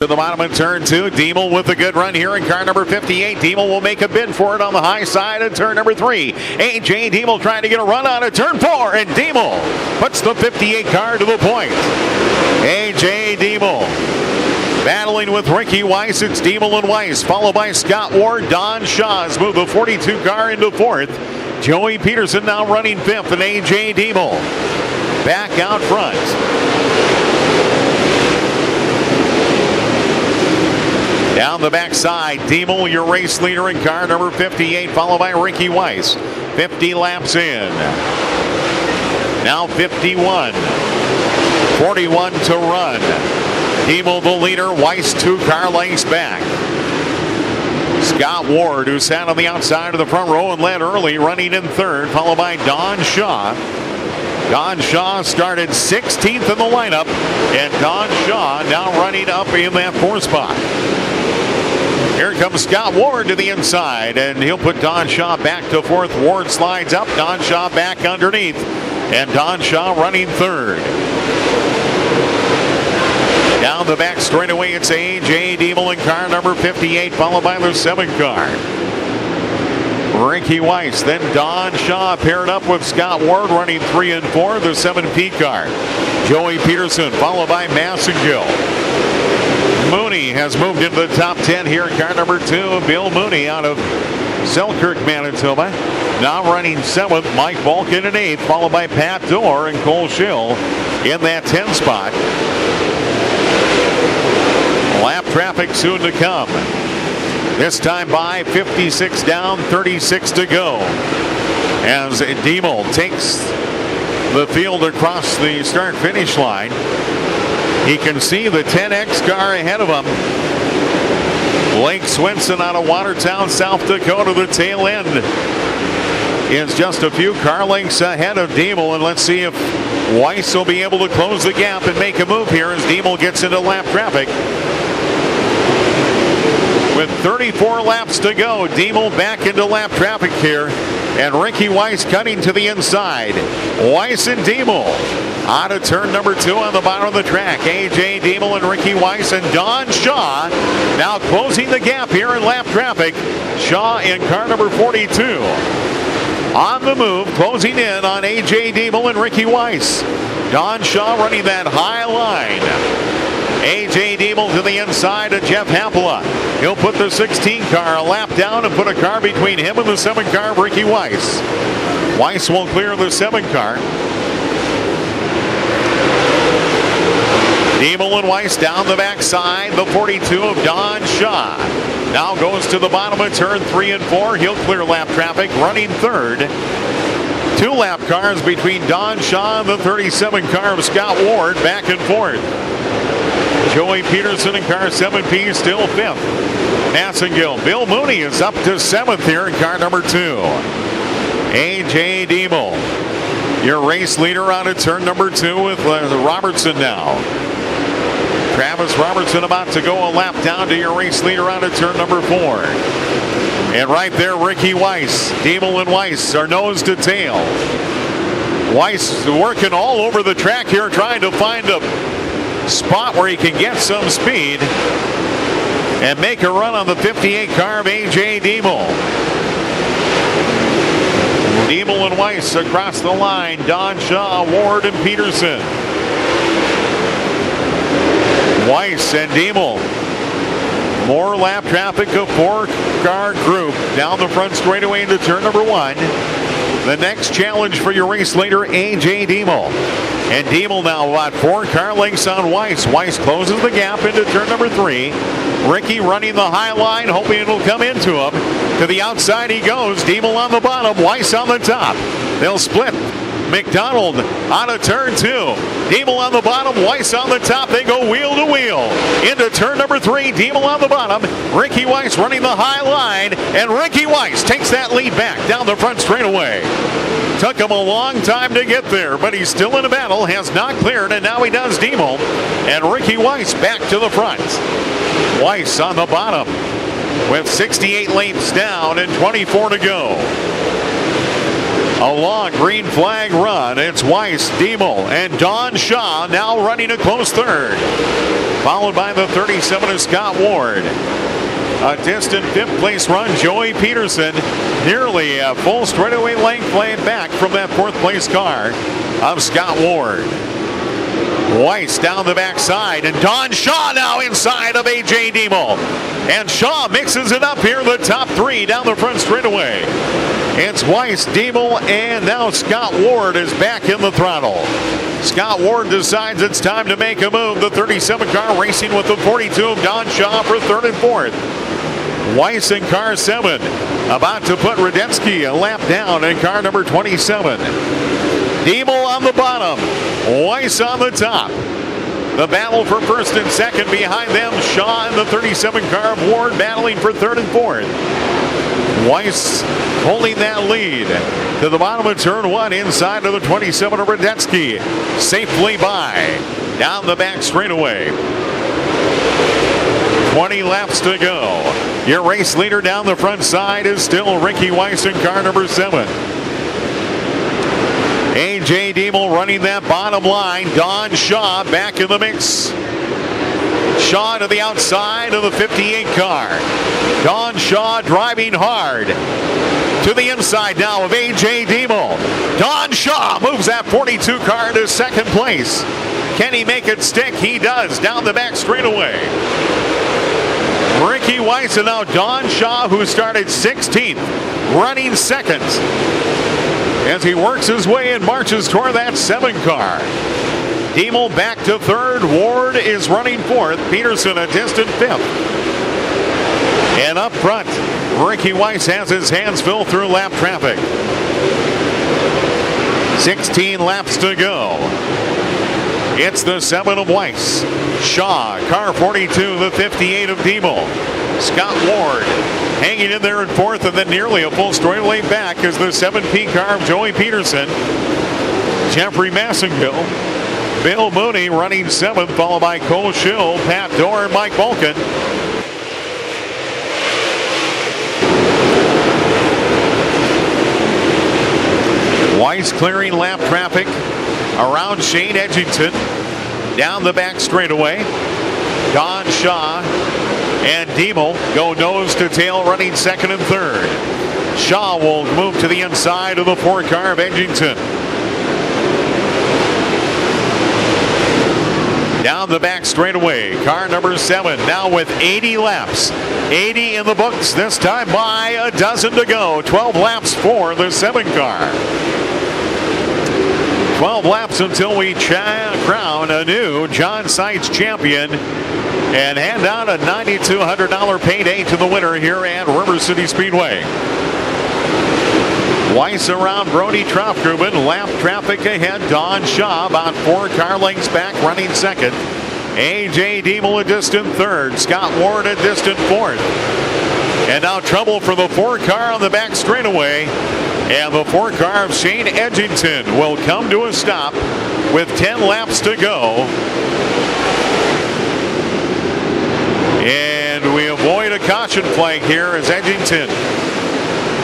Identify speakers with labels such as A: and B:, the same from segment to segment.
A: To the bottom of turn 2, Diemel with a good run here in car number 58. Diemel will make a bid for it on the high side of turn number 3. A.J. Diemel trying to get a run out of turn 4, and Diemel puts the 58 car to the point. A.J. Diemel battling with Ricky Weiss. It's Diemel and Weiss, followed by Scott Ward. Don Shaw has moved the 42 car into 4th. Joey Peterson now running 5th, and A.J. Diemel back out front. Down the backside, Diemel, your race leader in car number 58, followed by Ricky Weiss. 50 laps in. Now 51. 41 to run. Diemel the leader, Weiss 2 car lengths back. Scott Ward, who sat on the outside of the front row and led early, running in 3rd, followed by Don Shaw. Don Shaw started 16th in the lineup, and Don Shaw now running up in that 4th spot. Here comes Scott Ward to the inside, and he'll put Don Shaw back to 4th. Ward slides up, Don Shaw back underneath, and Don Shaw running 3rd. Down the back straightaway, it's A.J. Diemel in car number 58, followed by the 7 car. Ricky Weiss, then Don Shaw paired up with Scott Ward running 3 and 4, the 7P car. Joey Peterson, followed by Massengill. Mooney has moved into the top 10 here in car number 2. Bill Mooney out of Selkirk, Manitoba. Now running 7th, Mike Balkin in 8th, followed by Pat Dorr and Cole Schill in that 10 spot. Lap traffic soon to come. This time by 56 down, 36 to go. As Diemel takes the field across the start-finish line. He can see the 10X car ahead of him. Blake Swinson out of Watertown, South Dakota, the tail end is just a few car lengths ahead of Diemel, and let's see if Weiss will be able to close the gap and make a move here as Diemel gets into lap traffic. With 34 laps to go, Diemel back into lap traffic here, and Ricky Weiss cutting to the inside. Weiss and Diemel out of turn number 2 on the bottom of the track. A.J. Diemel and Ricky Weiss and Don Shaw now closing the gap here in lap traffic. Shaw in car number 42. On the move, closing in on A.J. Diemel and Ricky Weiss. Don Shaw running that high line. A.J. Diemel to the inside of Jeff Hampela. He'll put the 16 car a lap down and put a car between him and the 7 car of Ricky Weiss. Weiss will clear the 7 car. Diemel and Weiss down the backside. The 42 of Don Shaw now goes to the bottom of turn 3 and 4. He'll clear lap traffic, running 3rd. 2 lap cars between Don Shaw and the 37 car of Scott Ward back and forth. Joey Peterson in car 7P still 5th. Massengill. Bill Mooney is up to 7th here in car number 2. A.J. Diemel, your race leader out of turn number 2 with Robertson now. Travis Robertson about to go a lap down to your race leader out of turn number 4. And right there, Ricky Weiss. Diemel and Weiss are nose to tail. Weiss working all over the track here, trying to find a spot where he can get some speed and make a run on the 58 car of A.J. Diemel. Diemel and Weiss across the line. Don Shaw, Ward, and Peterson. Weiss and Diemel. More lap traffic, a 4-car group down the front straightaway into turn number 1. The next challenge for your race leader, A.J. Diemel. And Diemel now about 4 car lengths on Weiss. Weiss closes the gap into turn number 3. Ricky running the high line, hoping it'll come into him. To the outside he goes. Diemel on the bottom, Weiss on the top. They'll split. McDonald out of turn 2. Diemel on the bottom, Weiss on the top. They go wheel to wheel into turn number 3. Diemel on the bottom. Ricky Weiss running the high line, and Ricky Weiss takes that lead back down the front straightaway. Took him a long time to get there, but he's still in a battle, has not cleared, and now he does. Diemel and Ricky Weiss back to the front. Weiss on the bottom with 68 laps down and 24 to go. A long green flag run. It's Weiss, Diemel, and Don Shaw now running a close third. Followed by the 37 of Scott Ward. A distant fifth place run, Joey Peterson. Nearly a full straightaway length laid back from that fourth place car of Scott Ward. Weiss down the backside, and Don Shaw now inside of A.J. Diemel. And Shaw mixes it up here in the top three down the front straightaway. It's Weiss, Diemel, and now Scott Ward is back in the throttle. Scott Ward decides it's time to make a move. The 37 car racing with the 42 of Don Shaw for third and fourth. Weiss in car 7, about to put Radetsky a lap down in car number 27. Diemel on the bottom, Weiss on the top. The battle for first and second behind them. Shaw in the 37 car of Ward battling for third and fourth. Weiss holding that lead to the bottom of turn 1 inside of the 27 of Radetsky. Safely by down the back straightaway. 20 laps to go. Your race leader down the front side is still Ricky Weiss in car number 7. A.J. Diemel running that bottom line. Don Shaw back in the mix. Shaw to the outside of the 58 car. Don Shaw driving hard. To the inside now of A.J. Diemel. Don Shaw moves that 42 car to second place. Can he make it stick? He does down the back straightaway. Ricky Weiss and now Don Shaw, who started 16th, running second as he works his way and marches toward that 7 car. Diemel back to third. Ward is running fourth. Peterson a distant fifth. And up front, Ricky Weiss has his hands full through lap traffic. 16 laps to go. It's the 7 of Weiss. Shaw, car 42, the 58 of Diemel. Scott Ward hanging in there in fourth, and then nearly a full straightaway back is the 7P car of Joey Peterson. Jeffrey Massengill. Bill Mooney running 7th, followed by Cole Schill, Pat Dorr, and Mike Vulcan. Weiss clearing lap traffic around Shane Edgington. Down the back straightaway. Don Shaw and Diemel go nose to tail running second and third. Shaw will move to the inside of the 4 car of Edgington. Down the back straightaway, car number 7 now with 80 laps. 80 in the books, this time by a dozen to go. 12 laps for the 7 car. 12 laps until we crown a new John Seitz champion and hand out a $9,200 payday to the winner here at River City Speedway. Weiss around Brody Troutgruben. Lap traffic ahead. Don Shaw about 4 car lengths back running second. A.J. Diemel a distant third. Scott Ward a distant fourth. And now trouble for the 4 car on the back straightaway. And the 4 car of Shane Edgington will come to a stop with 10 laps to go. And we avoid a caution flag here as Edgington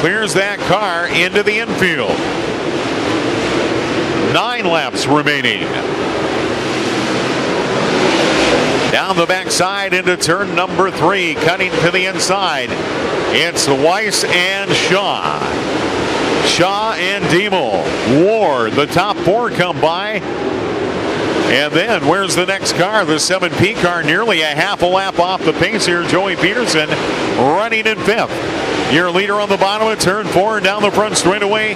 A: clears that car into the infield. 9 laps remaining. Down the backside into turn number 3, cutting to the inside. It's Weiss and Shaw. Shaw and Diemel. Ward, the top 4 come by. And then where's the next car? The 7P car, nearly a half a lap off the pace here. Joey Peterson running in 5th. Your leader on the bottom of turn 4 down the front straightaway.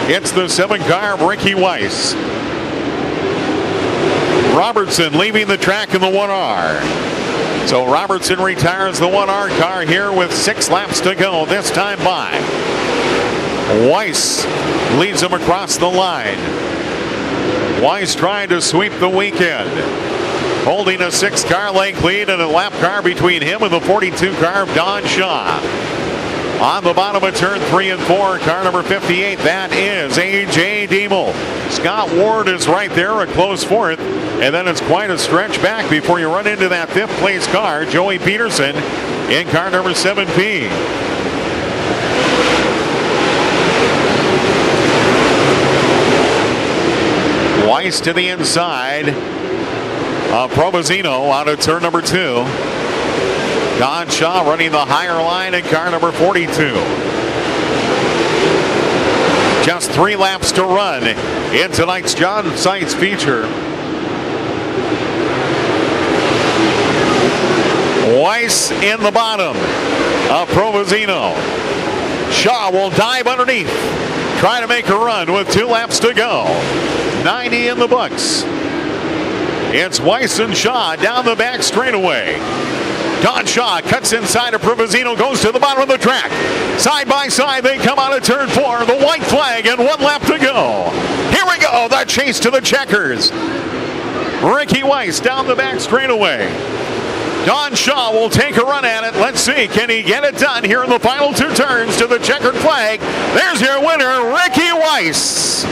A: It's the 7 car of Ricky Weiss. Robertson leaving the track in the 1R. So Robertson retires the 1R car here with 6 laps to go, this time by. Weiss leads him across the line. Weiss trying to sweep the weekend. Holding a 6 car length lead and a lap car between him and the 42 car of Don Shaw. On the bottom of turn 3 and 4, car number 58, that is A.J. Diemel. Scott Ward is right there, a close 4th. And then it's quite a stretch back before you run into that 5th place car, Joey Peterson, in car number 7P. Weiss to the inside. Provozino out of turn number 2. Don Shaw running the higher line in car number 42. Just 3 laps to run in tonight's John Seitz feature. Weiss in the bottom of Provozino. Shaw will dive underneath, try to make a run with 2 laps to go. 90 in the books. It's Weiss and Shaw down the back straightaway. Don Shaw cuts inside of Provozino, goes to the bottom of the track. Side by side, they come out of turn 4. The white flag and 1 lap to go. Here we go, the chase to the checkers. Ricky Weiss down the back straightaway. Don Shaw will take a run at it. Let's see, can he get it done here in the final 2 turns to the checkered flag? There's your winner, Ricky Weiss.